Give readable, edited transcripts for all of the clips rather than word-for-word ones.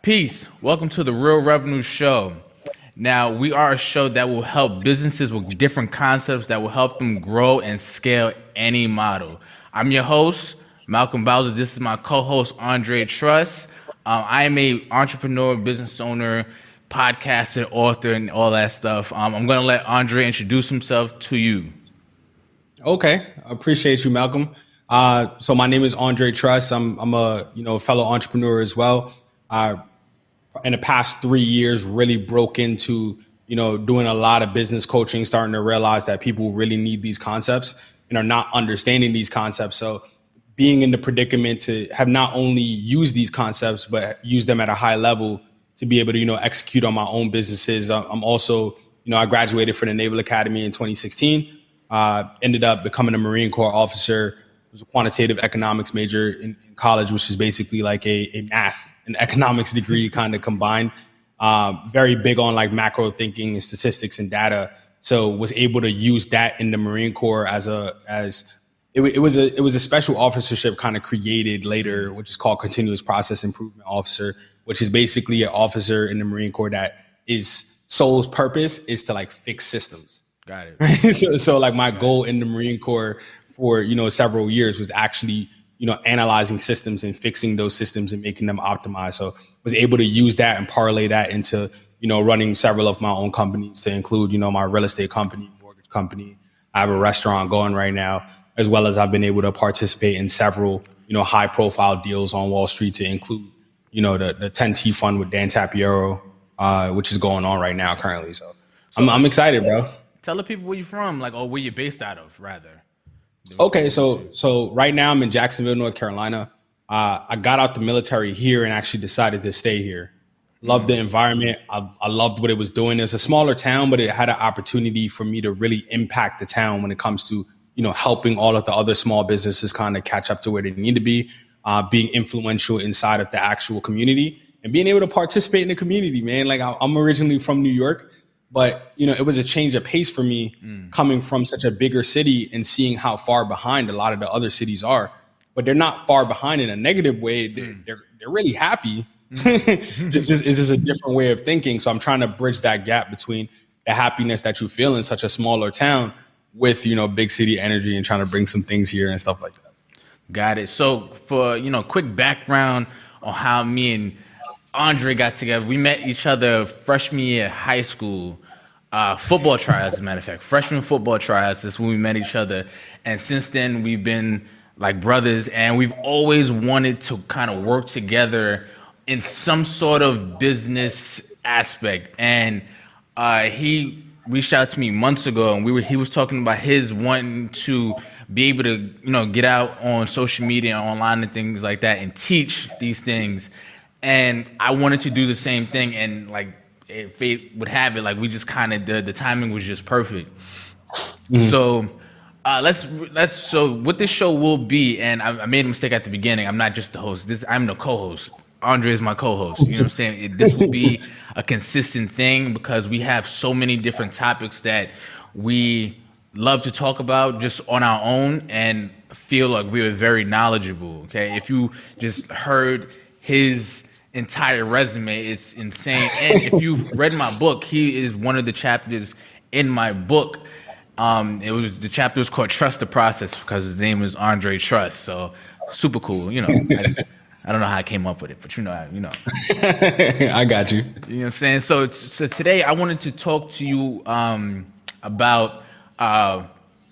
Peace. Welcome to the Real Revenue Show. Now, we are a show that will help businesses with different concepts that will help them grow and scale any model. I'm your host, Malcolm Bowser. This is my co-host, Andre Truss. I am a entrepreneur, business owner, podcaster, author, and all that stuff. I'm going to let Andre introduce himself to you. Okay, I appreciate you, Malcolm. So my name is Andre Truss. I'm a fellow entrepreneur as well. In the past 3 years, really broke into doing a lot of business coaching, starting to realize that people really need these concepts and are not understanding these concepts. So being in the predicament to have not only used these concepts but use them at a high level to be able to execute on my own businesses. I'm also I graduated from the Naval Academy in 2016. Ended up becoming a Marine Corps officer. Was a quantitative economics major in college, which is basically like a math and economics degree kind of combined. Very big on like macro thinking and statistics and data. So was able to use that in the Marine Corps it was a special officership kind of created later, which is called continuous process improvement officer, which is basically an officer in the Marine Corps that is sole purpose is to like fix systems. Got it. So like my goal in the Marine Corps for several years was actually analyzing systems and fixing those systems and making them optimized. So was able to use that and parlay that into running several of my own companies, to include my real estate company, mortgage company. I have a restaurant going right now, as well as I've been able to participate in several high profile deals on Wall Street, to include the 10T fund with Dan Tapiero, which is going on right now currently. So I'm excited, bro. Tell the people where you're from, or where you're based out of, rather. Okay, so right now I'm in Jacksonville, North Carolina. I got out the military here and actually decided to stay here. Loved the environment. I loved what it was doing. It's a smaller town, but it had an opportunity for me to really impact the town when it comes to helping all of the other small businesses kind of catch up to where they need to be, being influential inside of the actual community and being able to participate in the community, man. Like I'm originally from New York. But, it was a change of pace for me coming from such a bigger city and seeing how far behind a lot of the other cities are. But they're not far behind in a negative way. They're really happy. It's just a different way of thinking. So I'm trying to bridge that gap between the happiness that you feel in such a smaller town with, big city energy and trying to bring some things here and stuff like that. Got it. So for, quick background on how me and Andre got together. We met each other freshman year of high school, football tryouts, as a matter of fact. Freshman football tryouts is when we met each other. And since then, we've been like brothers, and we've always wanted to kind of work together in some sort of business aspect. And he reached out to me months ago, and he was talking about his wanting to be able to, get out on social media and online and things like that and teach these things. And I wanted to do the same thing, and if fate would have it, we just kind of the timing was just perfect. Mm-hmm. So so what this show will be, and I made a mistake at the beginning. I'm not just the host. I'm the co-host. Andre is my co-host. You know what I'm saying? This will be a consistent thing because we have so many different topics that we love to talk about just on our own and feel like we are very knowledgeable. Okay, if you just heard his entire resume, it's insane. And if you've read my book, he is one of the chapters in my book. The chapter was called Trust the Process because his name is Andre Truss. So super cool. I don't know how I came up with it, but I got you. You know what I'm saying? So today I wanted to talk to you about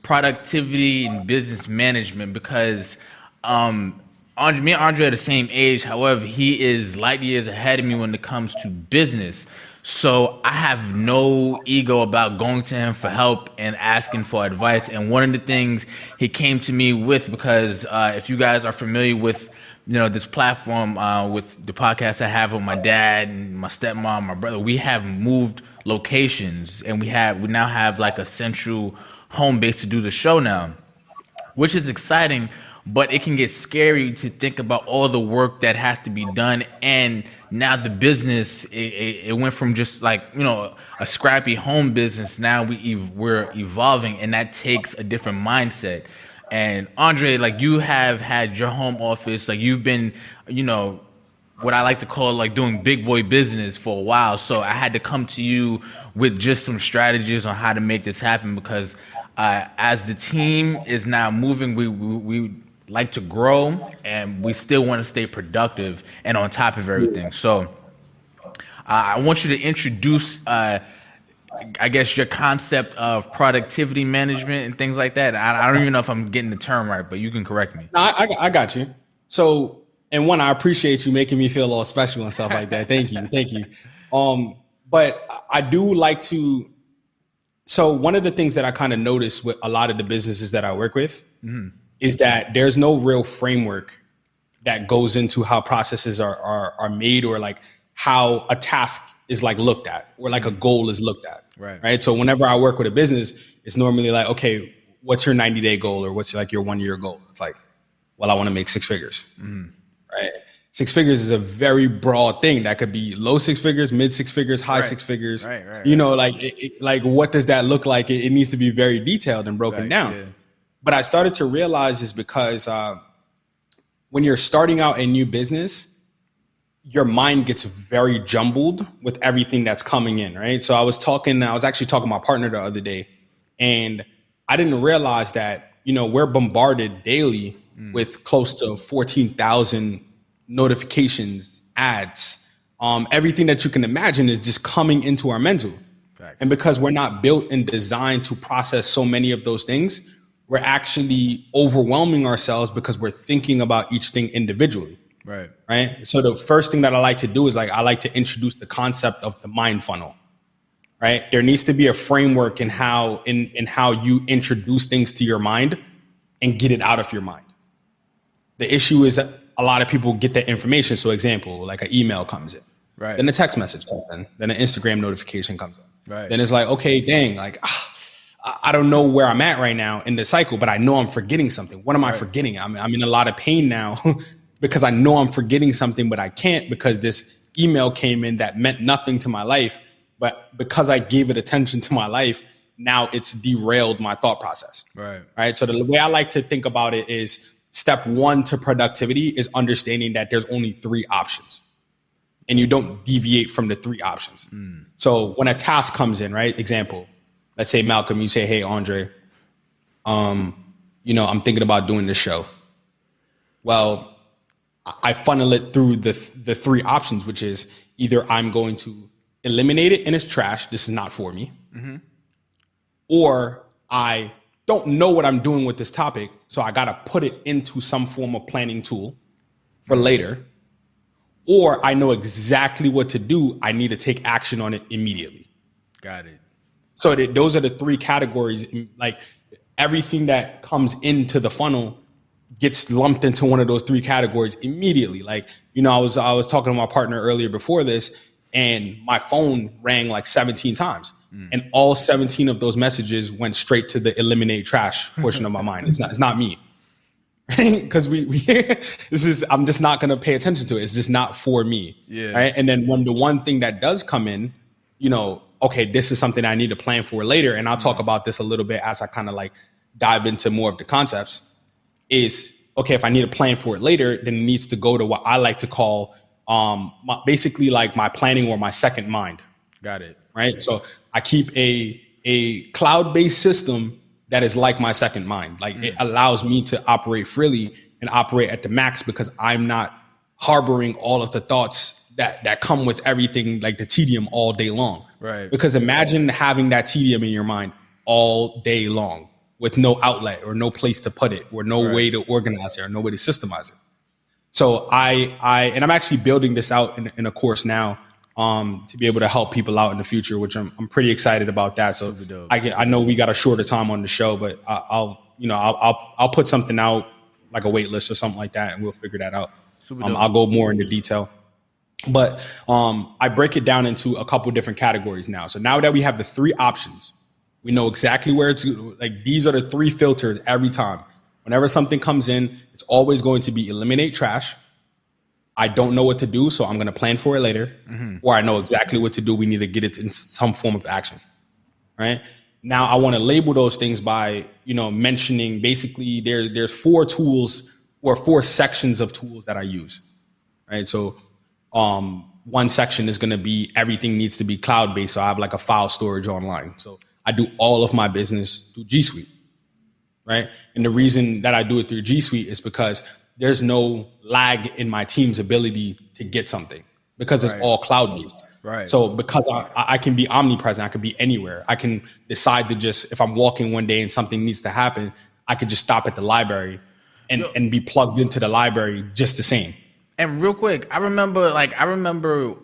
productivity and business management because me and Andre are the same age. However, he is light years ahead of me when it comes to business. So I have no ego about going to him for help and asking for advice. And one of the things he came to me with, because if you guys are familiar with this platform, with the podcast I have with my dad and my stepmom, my brother, we have moved locations, and we now have like a central home base to do the show now, which is exciting. But it can get scary to think about all the work that has to be done. And now the business, it went from just a scrappy home business. Now we're evolving, and that takes a different mindset. And Andre, you have had your home office, you've been, what I like to call like doing big boy business for a while. So I had to come to you with just some strategies on how to make this happen because as the team is now moving, we like to grow and we still want to stay productive and on top of everything. So I want you to introduce, I guess, your concept of productivity management and things like that. I don't even know if I'm getting the term right, but you can correct me. No, I got you. So, and one, I appreciate you making me feel all special and stuff like that. Thank you, thank you. But I do like to. So, one of the things that I kind of notice with a lot of the businesses that I work with is that there's no real framework that goes into how processes are made, or like how a task is like looked at, or like a goal is looked at. Right. So whenever I work with a business, it's normally like, okay, what's your 90-day goal, or what's like your 1 year goal? It's like, well, I want to make six figures. Right. Six figures is a very broad thing that could be low six figures, mid six figures, high six figures. You know, like like what does that look like? It needs to be very detailed and broken down. Yeah. But I started to realize is because when you're starting out a new business, your mind gets very jumbled with everything that's coming in, right? So I was actually talking to my partner the other day, and I didn't realize that, you know, we're bombarded daily with close to 14,000 notifications, ads. Everything that you can imagine is just coming into our mental. And because we're not built and designed to process so many of those things, we're actually overwhelming ourselves because we're thinking about each thing individually. Right. So the first thing that I like to do is I like to introduce the concept of the mind funnel. Right. There needs to be a framework in how you introduce things to your mind and get it out of your mind. The issue is that a lot of people get that information. So example, like an email comes in, then a text message comes in, then an Instagram notification comes in. Then it's like, okay, dang, like, I don't know where I'm at right now in the cycle, but I know I'm forgetting something. What am I forgetting? I'm in a lot of pain now because I know I'm forgetting something, but I can't because this email came in that meant nothing to my life. But because I gave it attention to my life, now it's derailed my thought process. Right. So the way I like to think about it is step one to productivity is understanding that there's only three options and you don't deviate from the three options. So when a task comes in, right? Example, let's say Malcolm, you say, hey, Andre, you know, I'm thinking about doing this show. Well, I funnel it through the three options, which is either I'm going to eliminate it and it's trash. This is not for me. Or I don't know what I'm doing with this topic. So I got to put it into some form of planning tool for later. Or I know exactly what to do. I need to take action on it immediately. Got it. So those are the three categories. Like everything that comes into the funnel gets lumped into one of those three categories immediately. Like, you know, I was talking to my partner earlier before this, and my phone rang like 17 times. And all 17 of those messages went straight to the eliminate trash portion of my mind. It's not me. Because I'm just not going to pay attention to it. It's just not for me. Right. And then when the one thing that does come in, you know, okay, this is something I need to plan for later. And I'll talk about this a little bit as I kind of like dive into more of the concepts is, okay, if I need to plan for it later, then it needs to go to what I like to call basically like my planning or my second mind. Got it. Right. So I keep a cloud-based system that is like my second mind. Like it allows me to operate freely and operate at the max because I'm not harboring all of the thoughts that come with everything, like the tedium all day long. Right. Because imagine having that tedium in your mind all day long with no outlet or no place to put it or no way to organize it or no way to systemize it. So and I'm actually building this out in a course now to be able to help people out in the future, which I'm pretty excited about that. So I know we got a shorter time on the show, but I'll put something out like a wait list or something like that, and we'll figure that out. I'll go more into detail. But I break it down into a couple different categories now. So now that we have the three options, we know exactly where it's like, these are the three filters every time. Whenever something comes in, it's always going to be eliminate trash. I don't know what to do, so I'm going to plan for it later. Or I know exactly what to do. We need to get it in some form of action. Right now, I want to label those things by, mentioning basically there's four tools or four sections of tools that I use. Right. So one section is going to be everything needs to be cloud based. So I have like a file storage online. So I do all of my business through G Suite, right? And the reason that I do it through G Suite is because there's no lag in my team's ability to get something because it's Right. all cloud based. Right. So because I can be omnipresent, I could be anywhere. I can decide to just, if I'm walking one day and something needs to happen, I could just stop at the library Yo, and be plugged into the library just the same. and real quick, I remember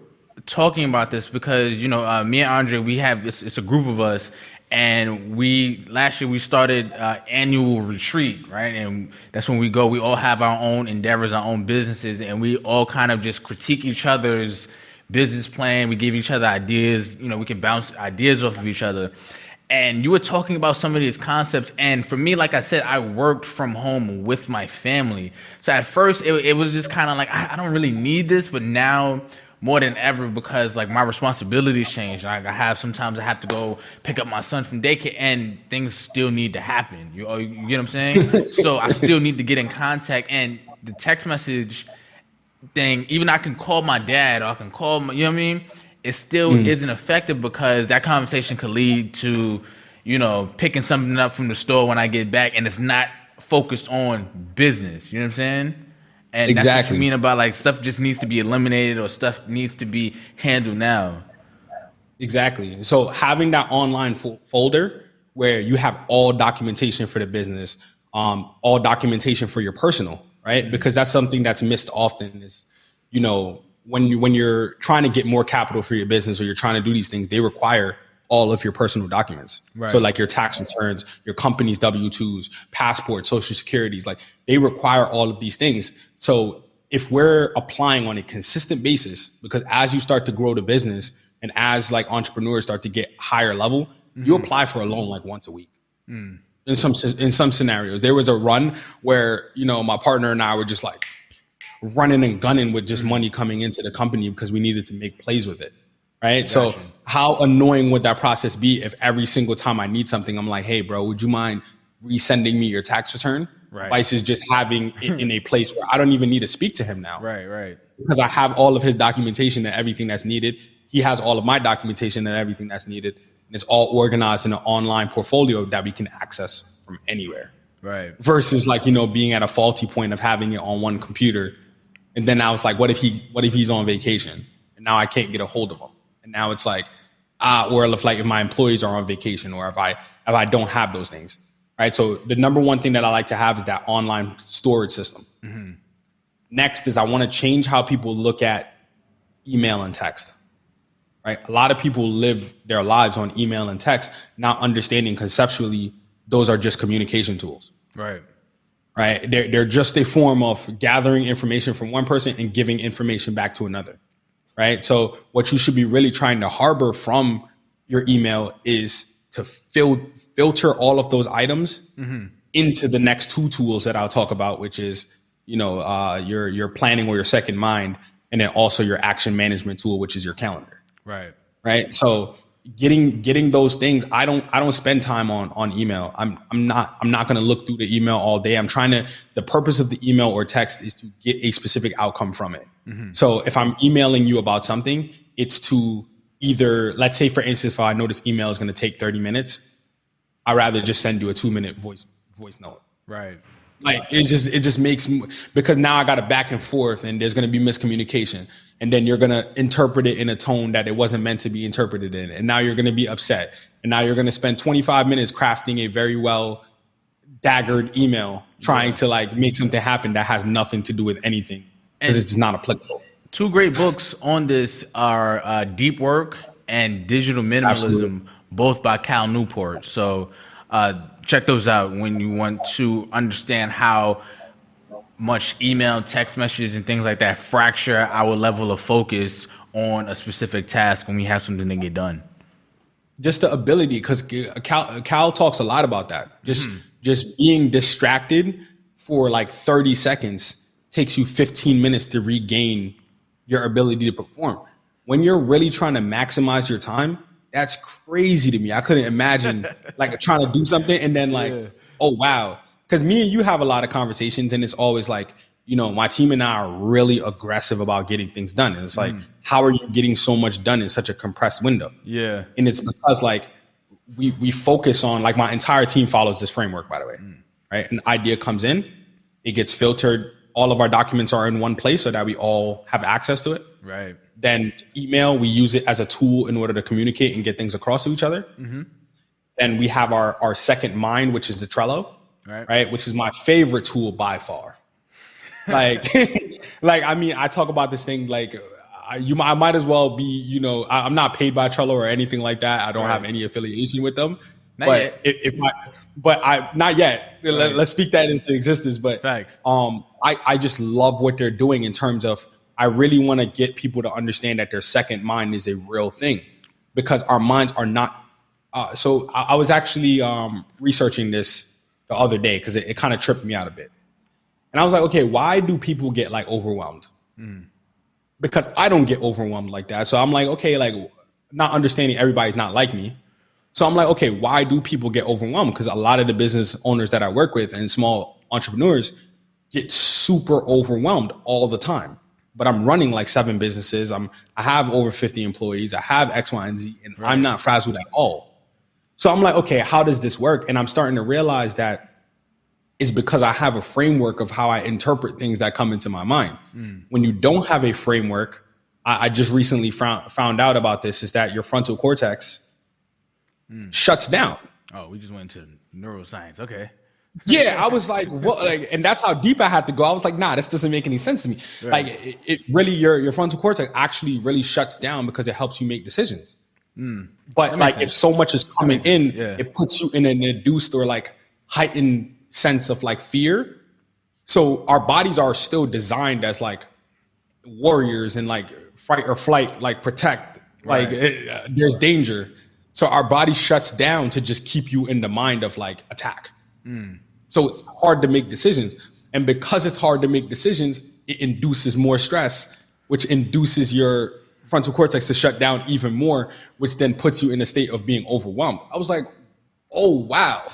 talking about this because me and Andre, we have it's a group of us, and we last year we started annual retreat, right? And that's when we go. We all have our own endeavors, our own businesses, and we all kind of just critique each other's business plan. We give each other ideas. We can bounce ideas off of each other. And you were talking about some of these concepts, and for me, like I said, I worked from home with my family. So at first, it was just kind of like I don't really need this, but now more than ever, because like my responsibilities change. Like sometimes I have to go pick up my son from daycare, and things still need to happen. You get what I'm saying? So I still need to get in contact, and the text message thing, even I can call my dad or I can call my, you know what I mean? It still isn't effective because that conversation could lead to, picking something up from the store when I get back, and it's not focused on business. You know what I'm saying? And that's what you Exactly. mean about like stuff just needs to be eliminated or stuff needs to be handled now. Exactly. So having that online folder where you have all documentation for the business, all documentation for your personal, right? Because that's something that's missed often is, when you're trying to get more capital for your business or you're trying to do these things, they require all of your personal documents. So Right. like your tax returns, your company's W-2s, passport, social securities, like they require all of these things. So if we're applying on a consistent basis, because as you start to grow the business and as like entrepreneurs start to get higher level, you apply for a loan like once a week. In some scenarios, there was a run where my partner and I were just like running and gunning with just money coming into the company because we needed to make plays with it. Right. So Gotcha. how annoying would that process be if every single time I need something, I'm like, hey, bro, would you mind resending me your tax return? Right. Vice is just having it in a place where I don't even need to speak to him now Right. Right. because I have all of his documentation and everything that's needed. He has all of my documentation and everything that's needed. And it's all organized in an online portfolio that we can access from anywhere Right. versus like, being at a faulty point of having it on one computer. And then I was like, what if he's on vacation and now I can't get a hold of him? And now it's like, or if my employees are on vacation or if I don't have those things. Right. So the number one thing that I like to have is that online storage system. Next is I want to change how people look at email and text. Right. A lot of people live their lives on email and text, not understanding conceptually those are just communication tools. Right. Right. They're just a form of gathering information from one person and giving information back to another. Right. So what you should be really trying to harbor from your email is to filter all of those items into the next two tools that I'll talk about, which is, your planning or your second mind, and then also your action management tool, which is your calendar. Right. Right. So getting those things, I don't spend time on email. I'm not going to look through the email all day. The purpose of the email or text is to get a specific outcome from it. So if I'm emailing you about something, it's to either, let's say for instance, if I know this email is going to take 30 minutes, I'd rather just send you a 2-minute voice note. Right. Like it just makes, because now I got a back and forth and there's going to be miscommunication, and then you're going to interpret it in a tone that it wasn't meant to be interpreted in. And now you're going to be upset. And now you're going to spend 25 minutes crafting a very well daggered email trying to like make something happen that has nothing to do with anything because And it's not applicable. two great books on this are Deep Work and Digital Absolutely. Minimalism, both by Cal Newport. So check those out when you want to understand how much email, text messages, and things like that fracture our level of focus on a specific task when we have something to get done. Just the ability, because Cal talks a lot about that. Just being distracted for like 30 seconds takes you 15 minutes to regain your ability to perform. When you're really trying to maximize your time, that's crazy to me. I couldn't imagine like trying to do something and then like, Yeah. oh wow. Because me and you have a lot of conversations and it's always like, my team and I are really aggressive about getting things done. And it's like, how are you getting so much done in such a compressed window? Yeah. And it's because like we focus on, like, my entire team follows this framework, by the way, right? An idea comes in, it gets filtered. All of our documents are in one place so that we all have access to it. Right. Then email, we use it as a tool in order to communicate and get things across to each other. Then we have our second mind, which is the Trello, right? Which is my favorite tool by far. Like, I mean, I talk about this thing like I might as well be, I'm not paid by Trello or anything like that. I don't have any affiliation with them. Not yet. Not yet. Right. Let's speak that into existence. But Facts. I just love what they're doing in terms of, I really want to get people to understand that their second mind is a real thing, because our minds are not. So I was actually researching this the other day because it kind of tripped me out a bit. And I was like, okay, why do people get like overwhelmed? Because I don't get overwhelmed like that. So I'm like, okay, like, not understanding everybody's not like me. So I'm like, okay, why do people get overwhelmed? Because a lot of the business owners that I work with and small entrepreneurs get super overwhelmed all the time. But I'm running like 7 businesses. I have over 50 employees. I have X, Y, and Z, and I'm not frazzled at all. So I'm like, okay, how does this work? And I'm starting to realize that it's because I have a framework of how I interpret things that come into my mind. When you don't have a framework, I just recently found out about this, is that your frontal cortex shuts down. Oh, we just went into neuroscience. Okay. Yeah, I was like, what? Like, and that's how deep I had to go. I was like, nah, this doesn't make any sense to me. Right. Like, it really, your frontal cortex actually really shuts down because it helps you make decisions. But like, if so much is coming in, it puts you in an induced or like heightened sense of like fear. So our bodies are still designed as like warriors and like fight or flight, like protect, like there's danger. So our body shuts down to just keep you in the mind of like attack. So it's hard to make decisions. And because it's hard to make decisions, it induces more stress, which induces your frontal cortex to shut down even more, which then puts you in a state of being overwhelmed. I was like, oh, wow.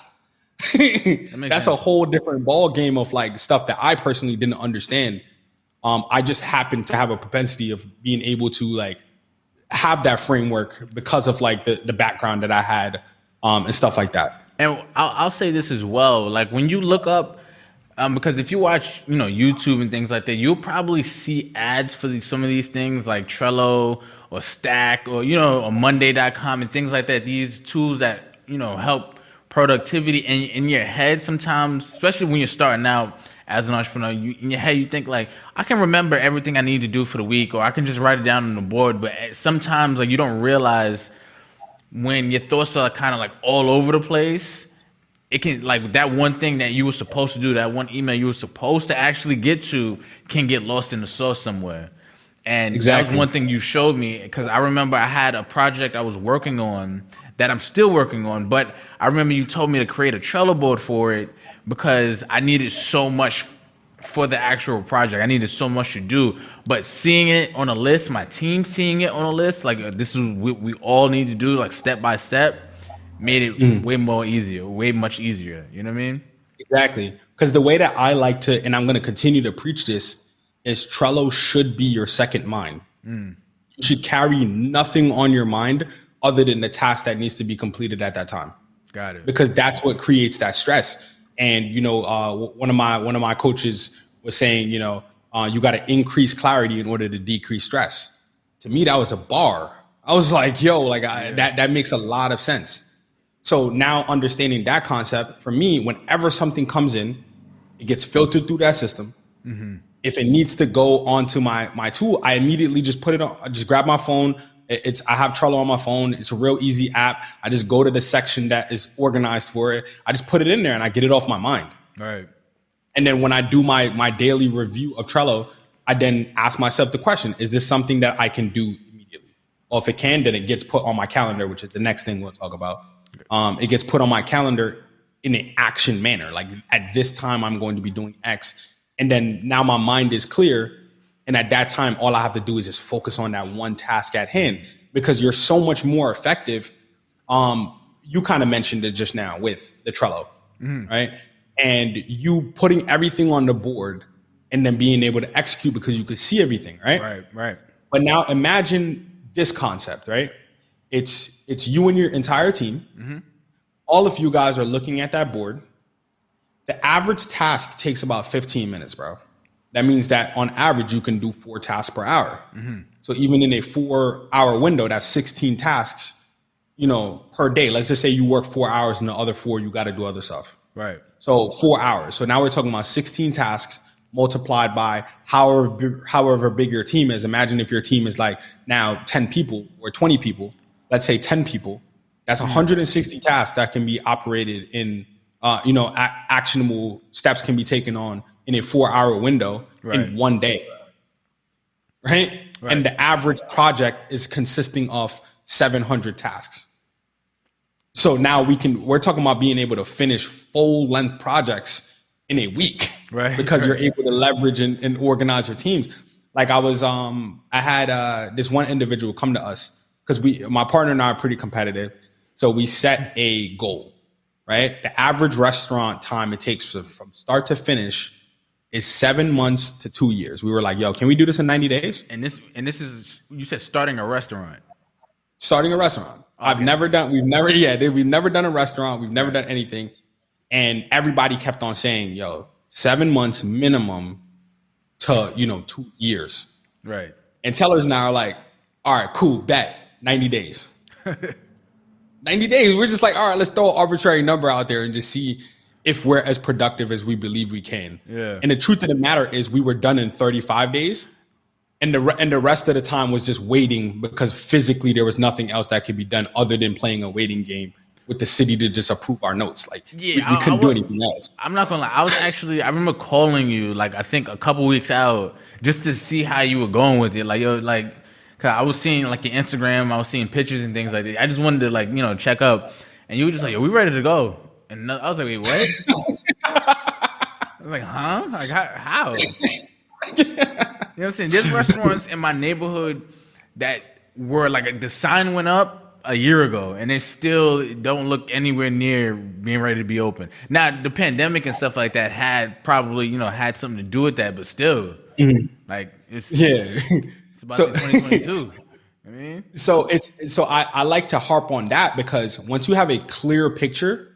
That's a whole different ball game of like stuff that I personally didn't understand. I just happened to have a propensity of being able to like have that framework because of like the background that I had and stuff like that. And I'll say this as well. Like when you look up, because if you watch, YouTube and things like that, you'll probably see ads for some of these things like Trello or Stack or, or Monday.com and things like that. These tools that, help productivity. And in your head sometimes, especially when you're starting out as an entrepreneur, in your head, you think like, I can remember everything I need to do for the week, or I can just write it down on the board. But sometimes like you don't realize when your thoughts are kind of like all over the place, it can, like, that one thing that you were supposed to do, that one email you were supposed to actually get to, can get lost in the sauce somewhere. And that was one thing you showed me, because I remember I had a project I was working on that I'm still working on, but I remember you told me to create a Trello board for it because I needed so much for the actual project. I needed so much to do, but seeing it on a list, my team seeing it on a list, like this is what we all need to do, like step by step, made it way much easier. You know what I mean? Exactly. Because the way that I like to, and I'm going to continue to preach this, is Trello should be your second mind. You should carry nothing on your mind other than the task that needs to be completed at that time. Got it. Because that's what creates that stress. And one of my coaches was saying, you got to increase clarity in order to decrease stress. To me, that was a bar. I was like, that makes a lot of sense. So now understanding that concept, for me, whenever something comes in, it gets filtered through that system. If it needs to go onto my tool, I immediately just put it on. I just grab my phone. I have Trello on my phone. It's a real easy app. I just go to the section that is organized for it. I just put it in there and I get it off my mind. Right. And then when I do my daily review of Trello, I then ask myself the question, is this something that I can do immediately? Or if it can, then it gets put on my calendar, which is the next thing we'll talk about. It gets put on my calendar in an action manner. Like at this time, I'm going to be doing X. And then now my mind is clear. And at that time, all I have to do is just focus on that one task at hand, because you're so much more effective. You kind of mentioned it just now with the Trello, right? And you putting everything on the board and then being able to execute because you could see everything, right? Right. But now imagine this concept, right? It's you and your entire team. Mm-hmm. All of you guys are looking at that board. The average task takes about 15 minutes, bro. That means that on average, you can do 4 tasks per hour. Mm-hmm. So even in a 4-hour window, that's 16 tasks, per day. Let's just say you work 4 hours and the other 4, you got to do other stuff. Right. So 4 hours. So now we're talking about 16 tasks multiplied by however big your team is. Imagine if your team is like now 10 people or 20 people, let's say 10 people, that's 160 tasks that can be operated in, actionable steps can be taken on in a 4-hour window in one day. Right? And the average project is consisting of 700 tasks. So now we're talking about being able to finish full length projects in a week, right? Because you're able to leverage and organize your teams. Like I had this one individual come to us because my partner and I are pretty competitive. So we set a goal, right? The average restaurant time it takes from start to finish is 7 months to 2 years. We were like, yo, can we do this in 90 days? And this is, you said starting a restaurant. Starting a restaurant. Okay. We've never done a restaurant. We've never done anything. And everybody kept on saying, yo, 7 months minimum to, 2 years. Right. And tellers now are like, all right, cool, bet, 90 days. 90 days. We're just like, all right, let's throw an arbitrary number out there and just see if we're as productive as we believe we can. Yeah. And the truth of the matter is we were done in 35 days. And the rest of the time was just waiting because physically there was nothing else that could be done other than playing a waiting game with the city to just approve our notes. Like we couldn't do anything else. I'm not gonna lie. I remember calling you like I think a couple weeks out just to see how you were going with it. Like cause I was seeing like your Instagram, I was seeing pictures and things like that. I just wanted to check up, and you were just like, "Yo, we ready to go?" And I was like, "Wait, what?" I was like, "Huh? Like how?" You know what I'm saying? There's restaurants in my neighborhood that were like the sign went up a year ago and they still don't look anywhere near being ready to be open. Now the pandemic and stuff like that had probably, had something to do with that, but still like it's about 2022. I mean, so I like to harp on that because once you have a clear picture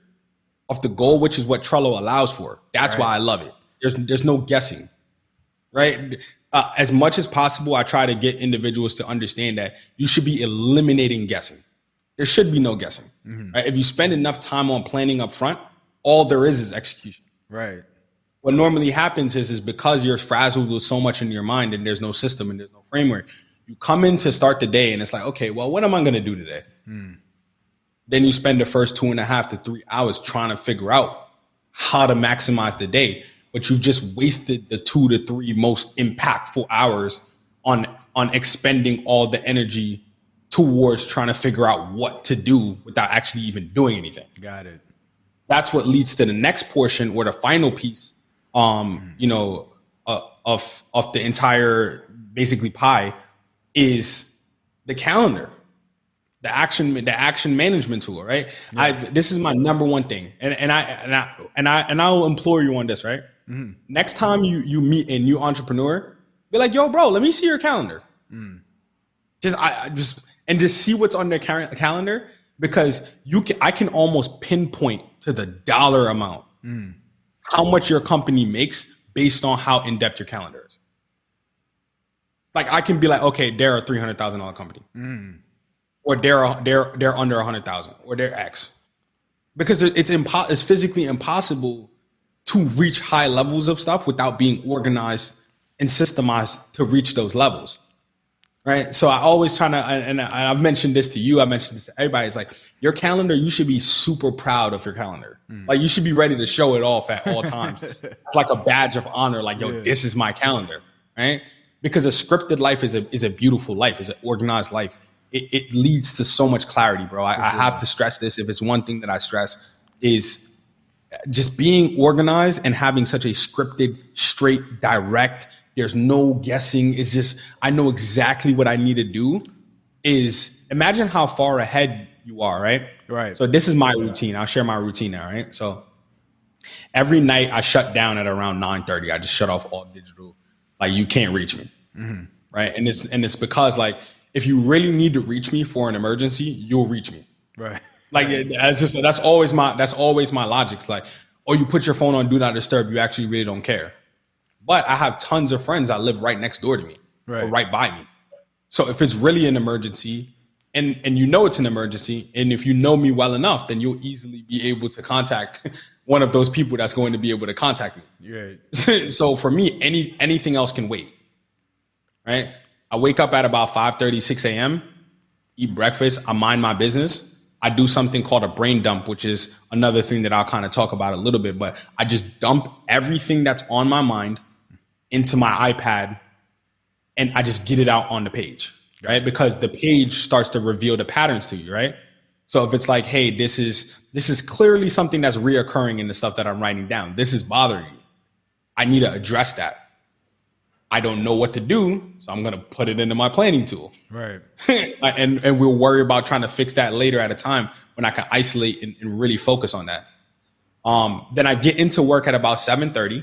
of the goal, which is what Trello allows for, that's why I love it. There's no guessing. Right. As much as possible, I try to get individuals to understand that you should be eliminating guessing. There should be no guessing. Mm-hmm. Right? If you spend enough time on planning up front, all there is execution. Right. What normally happens is because you're frazzled with so much in your mind and there's no system and there's no framework, you come in to start the day and it's like, okay, well, what am I going to do today? Then you spend the first 2.5 to 3 hours trying to figure out how to maximize the day. But you've just wasted the 2 to 3 most impactful hours on expending all the energy towards trying to figure out what to do without actually even doing anything. Got it. That's what leads to the next portion or the final piece, of the entire basically pie is the calendar, the action management tool, right? Yeah. This is my number one thing, and I'll implore you on this, right? Mm-hmm. Next time you meet a new entrepreneur, be like, yo, bro, let me see your calendar. Just see what's on their calendar because I can almost pinpoint to the dollar amount how much your company makes based on how in depth your calendar is. Like I can be like, okay, they're a $300,000 company, or they're under 100,000, or they're X, because it's physically impossible to reach high levels of stuff without being organized and systemized to reach those levels, right? So I always try to, and I've mentioned this to you, I mentioned this to everybody, it's like, your calendar, you should be super proud of your calendar. Like you should be ready to show it off at all times. It's like a badge of honor, like, yo, this is my calendar, right? Because a scripted life is a beautiful life, is an organized life. It leads to so much clarity, bro. I have to stress this. If it's one thing that I stress is just being organized and having such a scripted, straight, direct, there's no guessing. It's just, I know exactly what I need to do. Is imagine how far ahead you are, right? Right. So this is my routine. I'll share my routine now, right? So Every night I shut down at around 9:30. I just shut off all digital. Like you can't reach me. Right. And it's because like if you really need to reach me for an emergency, you'll reach me. Right. Like that's always my logic. It's like, oh, you put your phone on do not disturb, you actually really don't care. But I have tons of friends that live right next door to me or Right. right by me. So if it's really an emergency and you know it's an emergency, and if you know me well enough, then you'll easily be able to contact one of those people that's going to be able to contact me. Right. So for me, anything else can wait. Right? I wake up at about 5:30, 6 a.m., eat breakfast, I mind my business. I do something called a brain dump, which is another thing that I'll kind of talk about a little bit, but I just dump everything that's on my mind into my iPad and I just get it out on the page, right? Because the page starts to reveal the patterns to you, right? So if it's like, hey, this is clearly something that's reoccurring in the stuff that I'm writing down. This is bothering me. I need to address that. I don't know what to do, so I'm gonna put it into my planning tool. Right. and we'll worry about trying to fix that later at a time when I can isolate and really focus on that. Then I get into work at about 7:30.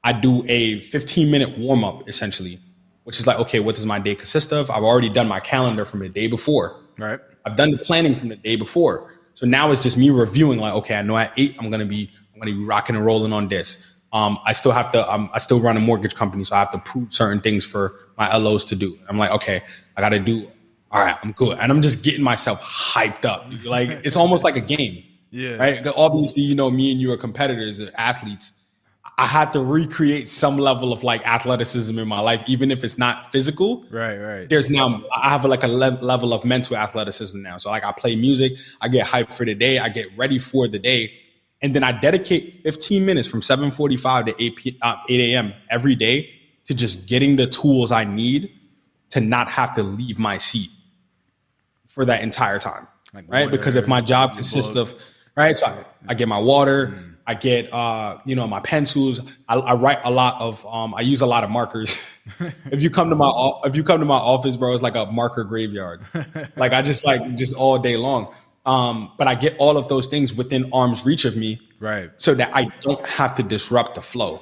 I do a 15-minute warm up essentially, which is like, okay, what does my day consist of? I've already done my calendar from the day before. Right. I've done the planning from the day before. So now it's just me reviewing like, okay, I know at 8 I'm gonna be rocking and rolling on this. I still run a mortgage company, so I have to prove certain things for my LOs to do. I'm like, okay, I got to do. All right, I'm good, and I'm just getting myself hyped up. Dude. Like it's almost like a game, Yeah. right? Obviously, me and you are competitors, athletes. I had to recreate some level of like athleticism in my life, even if it's not physical. Right. Right. I have like a level of mental athleticism now. So like I play music, I get hyped for the day, I get ready for the day. And then I dedicate 15 minutes from 7:45 to 8 a.m. every day to just getting the tools I need to not have to leave my seat for that entire time, Like right? water, Because if my job your consists book. of, right, so I get my water, I get, my pencils. I write a lot of, I use a lot of markers. If you come to my office, bro, it's like a marker graveyard. Like I just all day long. But I get all of those things within arm's reach of me, Right. so that I don't have to disrupt the flow,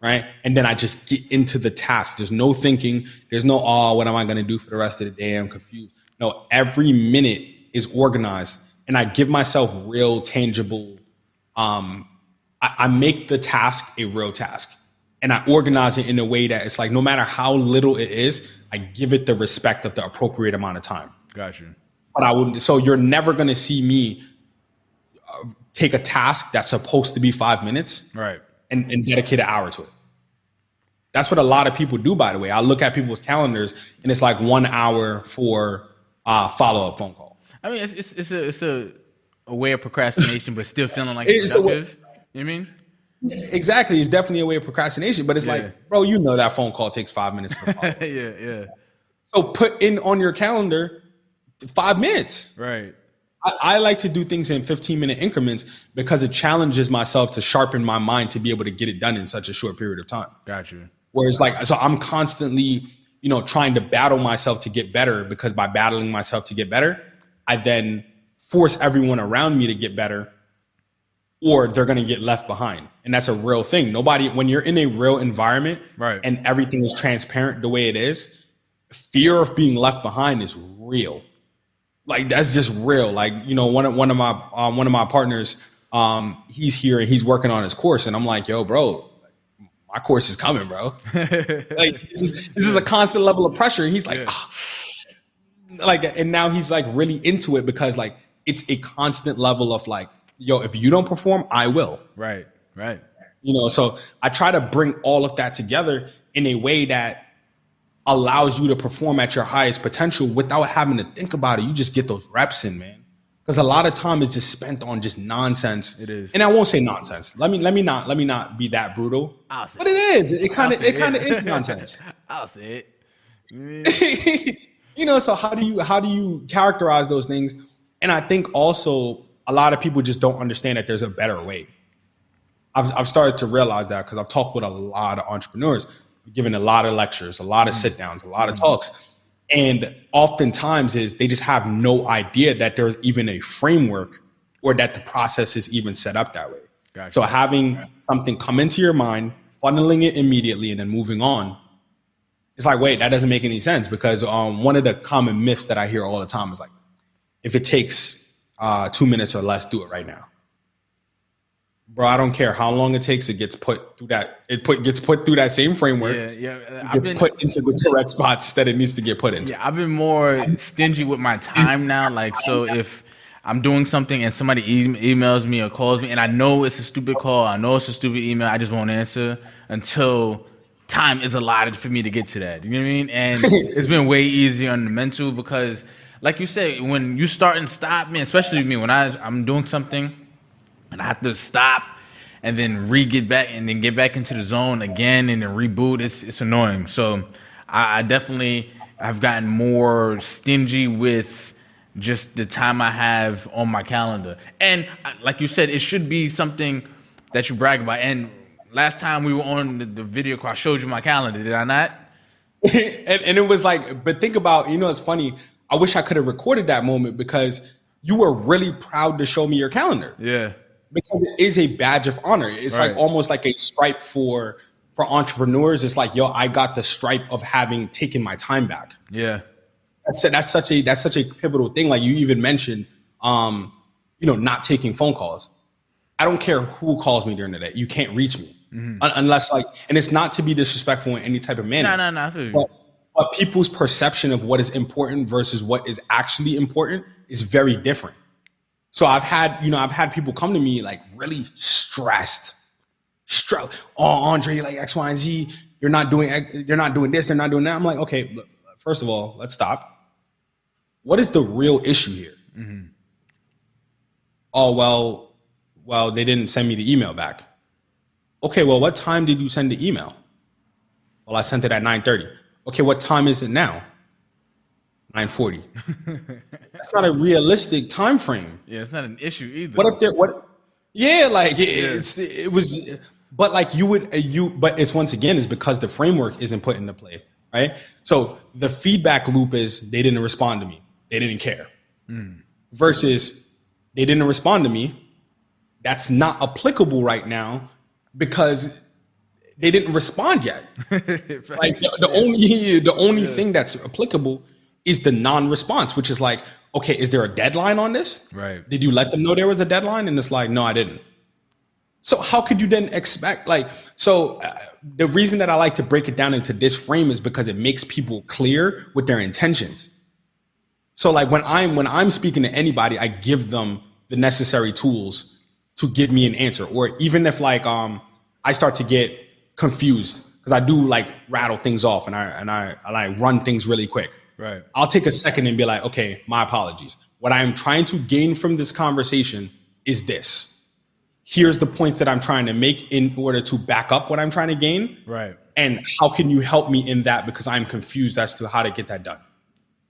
right? And then I just get into the task. There's no thinking. There's no, oh, what am I going to do for the rest of the day? I'm confused. No, every minute is organized, and I give myself real, tangible. I make the task a real task, and I organize it in a way that it's like no matter how little it is, I give it the respect of the appropriate amount of time. Got you. But I wouldn't. So you're never going to see me take a task that's supposed to be 5 minutes Right. and dedicate an hour to it. That's what a lot of people do, by the way. I look at people's calendars and it's like 1 hour for a follow-up phone call. I mean, it's a way of procrastination, but still feeling like It's it's a way, productive. You know what I mean? exactly. It's definitely a way of procrastination, but it's Yeah. like, bro, you know that phone call takes 5 minutes for follow-up. Yeah. Yeah. So put in on your calendar 5 minutes. Right. I like to do things in 15-minute increments because it challenges myself to sharpen my mind to be able to get it done in such a short period of time. Got you. Whereas like, so I'm constantly, trying to battle myself to get better, because by battling myself to get better, I then force everyone around me to get better, or they're going to get left behind. And that's a real thing. When you're in a real environment, Right. and everything is transparent the way it is, fear of being left behind is real. Like that's just real. Like, one of my partners, he's here and he's working on his course, and I'm like, yo, bro, my course is coming, bro. Like this is a constant level of pressure. And he's like, and now he's like really into it because like it's a constant level of like, yo, if you don't perform, I will. Right. Right. So I try to bring all of that together in a way that allows you to perform at your highest potential without having to think about it. You just get those reps in, man. Because a lot of time is just spent on just nonsense. It is. And I won't say nonsense. Let me not be that brutal. I'll say But it is. It kind of is nonsense. I'll say it. So how do you characterize those things? And I think also a lot of people just don't understand that there's a better way. I've started to realize that because I've talked with a lot of entrepreneurs, given a lot of lectures, a lot of sit downs, a lot of talks. And oftentimes they just have no idea that there's even a framework or that the process is even set up that way. So Gotcha. having something come into your mind, funneling it immediately, and then moving on, it's like, wait, that doesn't make any sense because one of the common myths that I hear all the time is like, if it takes 2 minutes or less, do it right now. Bro, I don't care how long it takes. It gets put through that. Gets put through that same framework. Yeah. It gets put into the correct spots that it needs to get put into. Yeah, I've been more stingy with my time now. Like, so if I'm doing something and somebody emails me or calls me, and I know it's a stupid call, I know it's a stupid email, I just won't answer until time is allotted for me to get to that. You know what I mean? And it's been way easier on the mental because, like you said, when you start and stop, man, especially with me, when I'm doing something and I have to stop and then get back and then get back into the zone again and then reboot. It's annoying. So I definitely have gotten more stingy with just the time I have on my calendar. And like you said, it should be something that you brag about. And last time we were on the video call, I showed you my calendar. Did I not? And it was like, but think about, it's funny. I wish I could have recorded that moment because you were really proud to show me your calendar. Yeah. Because it is a badge of honor. It's like Right. almost like a stripe for entrepreneurs. It's like, yo, I got the stripe of having taken my time back. Yeah. That's such a pivotal thing. Like you even mentioned, not taking phone calls. I don't care who calls me during the day. You can't reach me unless and it's not to be disrespectful in any type of manner. No. I feel you. But people's perception of what is important versus what is actually important is very different. So I've had people come to me like really stressed. Oh, Andre, like X, Y, and Z. You're not doing this. They're not doing that. I'm like, okay, look, first of all, let's stop. What is the real issue here? Mm-hmm. Oh, well, they didn't send me the email back. Okay, well, what time did you send the email? Well, I sent it at 9:30. Okay, what time is it now? 9:40. That's not a realistic time frame. Yeah, it's not an issue either. What if there? What? Yeah, like it was, but like but it's once again is because the framework isn't put into play, right? So the feedback loop is they didn't respond to me, they didn't care, versus they didn't respond to me. That's not applicable right now because they didn't respond yet. Like the only thing that's applicable is the non-response, which is like, okay, is there a deadline on this? Right. Did you let them know there was a deadline? And it's like, no, I didn't. So how could you then expect the reason that I like to break it down into this frame is because it makes people clear with their intentions. So like when I'm speaking to anybody, I give them the necessary tools to give me an answer. Or even if I start to get confused because I do like rattle things off and I like run things really quick. Right. I'll take a second and be like, okay, my apologies. What I'm trying to gain from this conversation is this. Here's the points that I'm trying to make in order to back up what I'm trying to gain. Right. And how can you help me in that because I'm confused as to how to get that done.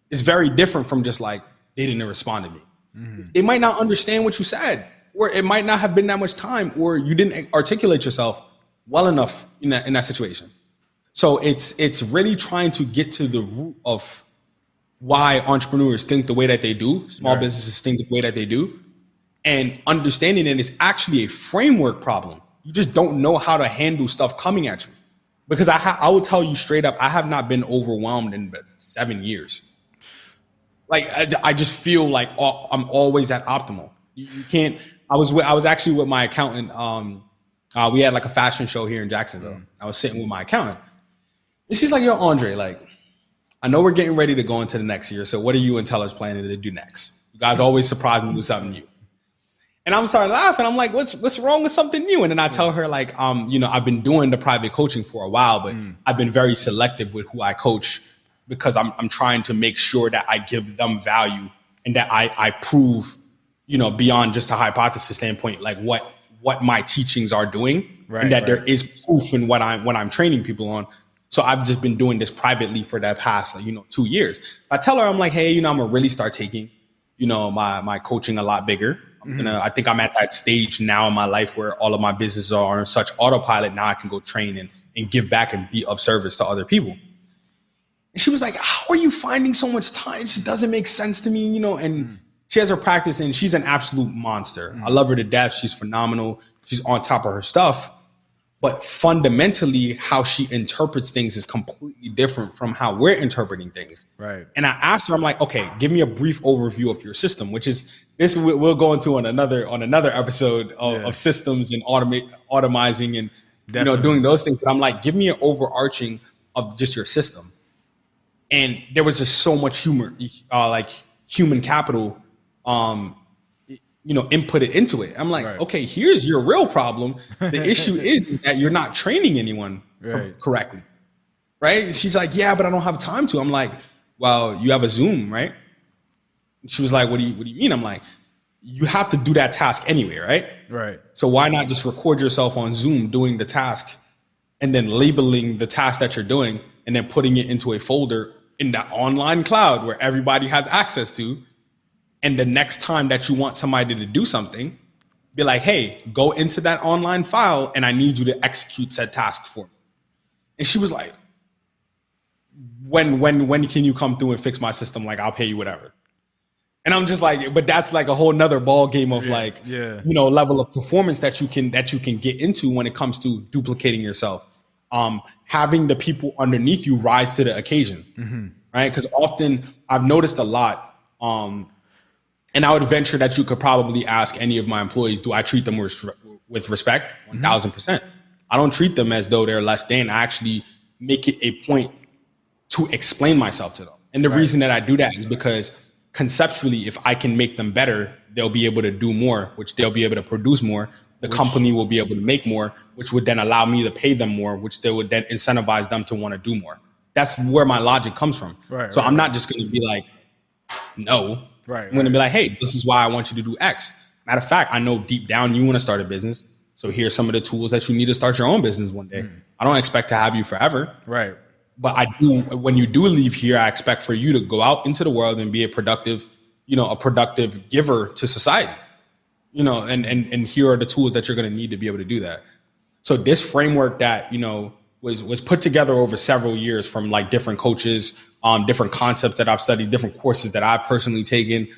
It's very different from just like, they didn't respond to me. Mm-hmm. They might not understand what you said, or it might not have been that much time, or you didn't articulate yourself well enough in that situation. So it's really trying to get to the root of why entrepreneurs think the way that they do, small businesses think the way that they do, and understanding that it's actually a framework problem. You just don't know how to handle stuff coming at you. Because I will tell you straight up, I have not been overwhelmed in 7 years. Like I just feel like I'm always at optimal. You can't. I was actually with my accountant. We had like a fashion show here in Jacksonville. I was sitting with my accountant, and she's like, "Yo, Andre, like, I know we're getting ready to go into the next year. So what are you and Tellers planning to do next? You guys always surprise me with something new." And I'm starting to laugh, and I'm like, "What's wrong with something new?" And then I tell her like, I've been doing the private coaching for a while, but I've been very selective with who I coach because I'm trying to make sure that I give them value and that I prove, beyond just a hypothesis standpoint, like what my teachings are doing, and that there is proof in what I'm training people on. So I've just been doing this privately for that past, 2 years. I tell her, I'm like, hey, I'm gonna really start taking, my coaching a lot bigger. I think I'm at that stage now in my life where all of my businesses are on such autopilot. Now I can go train and give back and be of service to other people. And she was like, how are you finding so much time? It just doesn't make sense to me, And she has her practice and she's an absolute monster. I love her to death. She's phenomenal. She's on top of her stuff. But fundamentally, how she interprets things is completely different from how we're interpreting things. Right. And I asked her, I'm like, okay, give me a brief overview of your system, which is this we'll go into on another episode of systems and automizing and doing those things. But I'm like, give me an overarching of just your system. And there was just so much humor, like human capital, inputted into it. I'm like, okay, here's your real problem. The issue is that you're not training anyone correctly, right? She's like, yeah, but I don't have time to. I'm like, well, you have a Zoom, right? She was like, what do you mean? I'm like, you have to do that task anyway, right? Right. So why not just record yourself on Zoom doing the task and then labeling the task that you're doing and then putting it into a folder in the online cloud where everybody has access to. And the next time that you want somebody to do something, be like, hey, go into that online file and I need you to execute said task for me. And she was like, when can you come through and fix my system? Like, I'll pay you whatever. And I'm just like, but that's like a whole nother ball game of level of performance that you can get into when it comes to duplicating yourself. Having the people underneath you rise to the occasion, right? Because often I've noticed a lot, and I would venture that you could probably ask any of my employees, do I treat them with respect? 1000%. I don't treat them as though they're less than. I actually make it a point to explain myself to them. And the reason that I do that is because conceptually, if I can make them better, they'll be able to do more, which they'll be able to produce more. The company will be able to make more, which would then allow me to pay them more, which they would then incentivize them to want to do more. That's where my logic comes from. So I'm not just going to be like, no. I'm going to be like, hey, this is why I want you to do X. Matter of fact, I know deep down you want to start a business. So here's some of the tools that you need to start your own business one day. I don't expect to have you forever. Right. But I do, when you do leave here, I expect for you to go out into the world and be a productive giver to society. And here are the tools that you're going to need to be able to do that. So this framework that, was put together over several years from like different coaches, different concepts that I've studied, different courses that I've personally taken,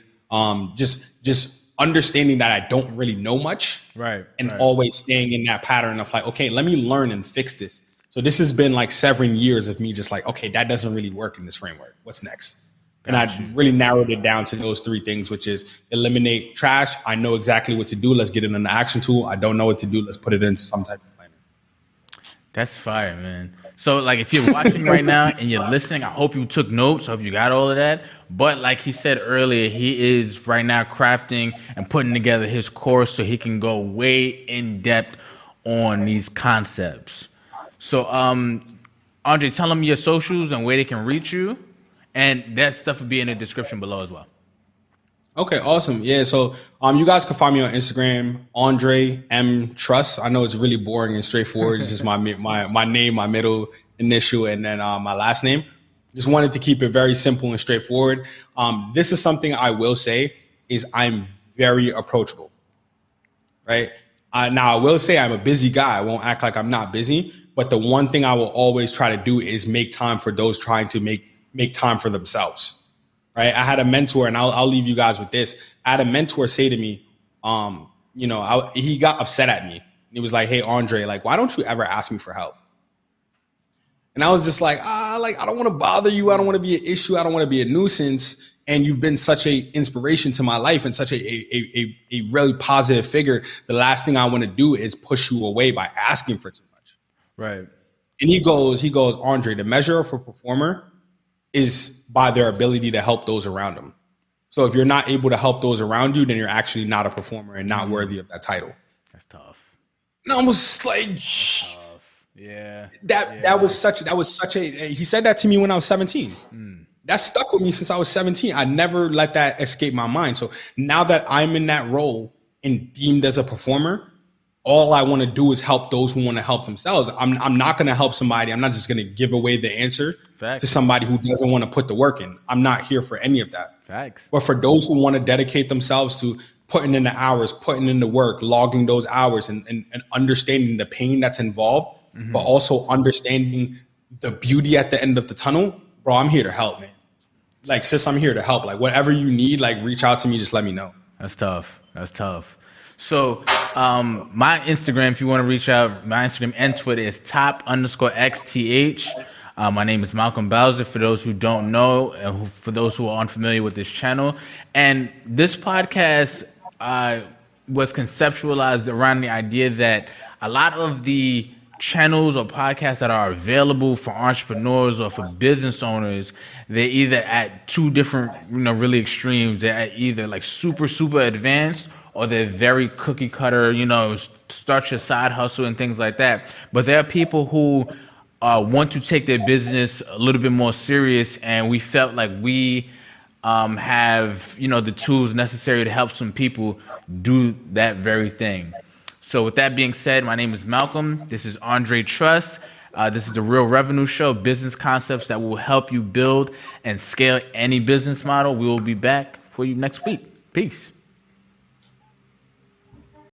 just understanding that I don't really know much, and always staying in that pattern of like, okay, let me learn and fix this. So this has been like 7 years of me just like, okay, that doesn't really work in this framework. What's next? And I really narrowed it down to those 3 things, which is eliminate trash. I know exactly what to do. Let's get it in the action tool. I don't know what to do. Let's put it into some type of planner. That's fire, man. So, like, if you're watching right now and you're listening, I hope you took notes. I hope you got all of that. But like he said earlier, he is right now crafting and putting together his course so he can go way in depth on these concepts. So, Andre, tell them your socials and where they can reach you. And that stuff will be in the description below as well. Okay, awesome. Yeah, so you guys can find me on Instagram, Andre M Truss. I know it's really boring and straightforward. It's just my name, my middle initial, and then my last name. Just wanted to keep it very simple and straightforward. This is something I will say is I'm very approachable, right? Now I will say I'm a busy guy. I won't act like I'm not busy, but the one thing I will always try to do is make time for those trying to make time for themselves. Right. I had a mentor, and I'll leave you guys with this. I had a mentor say to me, he got upset at me. He was like, hey, Andre, like, why don't you ever ask me for help? And I was just like, I don't want to bother you. I don't want to be an issue. I don't want to be a nuisance. And you've been such a inspiration to my life and such a really positive figure. The last thing I want to do is push you away by asking for too much. Right. And he goes, Andre, the measure of a performer is by their ability to help those around them. So if you're not able to help those around you, then you're actually not a performer and not worthy of that title. That's tough. And I was like, yeah. That was such a, he said that to me when I was 17. That stuck with me since I was 17. I never let that escape my mind. So now that I'm in that role and deemed as a performer, all I want to do is help those who want to help themselves. I'm not going to help somebody. I'm not just going to give away the answer to somebody who doesn't want to put the work in. I'm not here for any of that. Facts. But for those who want to dedicate themselves to putting in the hours, putting in the work, logging those hours and understanding the pain that's involved, but also understanding the beauty at the end of the tunnel, bro, I'm here to help, man. like, sis, I'm here to help. Like, whatever you need, like, reach out to me. Just let me know. That's tough. That's tough. So, my Instagram, if you want to reach out, my Instagram and Twitter is top_XTH. My name is Malcolm Bowser, for those who don't know, and for those who are unfamiliar with this channel. And this podcast was conceptualized around the idea that a lot of the channels or podcasts that are available for entrepreneurs or for business owners, they're either at two different, really extremes. They're at either like super, super advanced, or they're very cookie cutter, start your side hustle and things like that. But there are people who want to take their business a little bit more serious, and we felt like we have, the tools necessary to help some people do that very thing. So with that being said, my name is Malcolm. This is Andre Truss. This is the Real Revenue Show, business concepts that will help you build and scale any business model. We will be back for you next week. Peace.